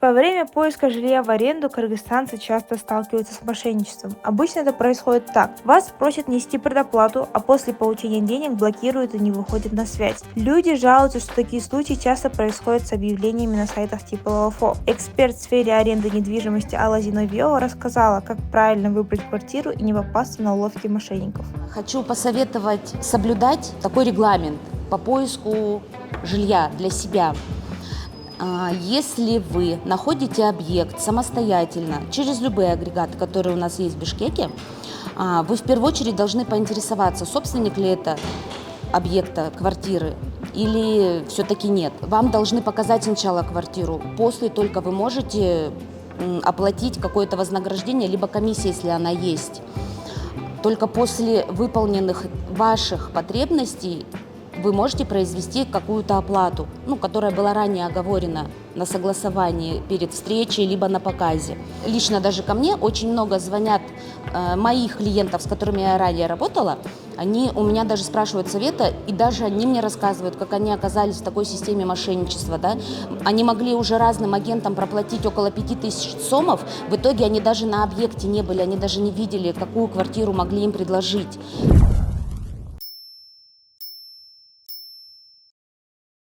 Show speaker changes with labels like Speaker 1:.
Speaker 1: Во время поиска жилья в аренду кыргызстанцы часто сталкиваются с мошенничеством. Обычно это происходит так. Вас просят нести предоплату, а после получения денег блокируют и не выходят на связь. Люди жалуются, что такие случаи часто происходят с объявлениями на сайтах типа ЛФО. Эксперт в сфере аренды недвижимости Алла Зиновьева рассказала, как правильно выбрать квартиру и не попасться на уловки мошенников.
Speaker 2: Хочу посоветовать соблюдать такой регламент по поиску жилья для себя. Если вы находите объект самостоятельно, через любые агрегаты, которые у нас есть в Бишкеке, вы в первую очередь должны поинтересоваться, собственник ли это объекта, квартиры, или все-таки нет. Вам должны показать сначала квартиру, после только вы можете оплатить какое-то вознаграждение, либо комиссия, если она есть. Только после выполненных ваших потребностей вы можете произвести какую-то оплату, которая была ранее оговорена на согласовании перед встречей, либо на показе. Лично даже ко мне очень много звонят моих клиентов, с которыми я ранее работала. Они у меня даже спрашивают совета, и даже они мне рассказывают, как они оказались в такой системе мошенничества. Да? Они могли уже разным агентам проплатить около 5000 сомов, в итоге они даже на объекте не были, они даже не видели, какую квартиру могли им предложить.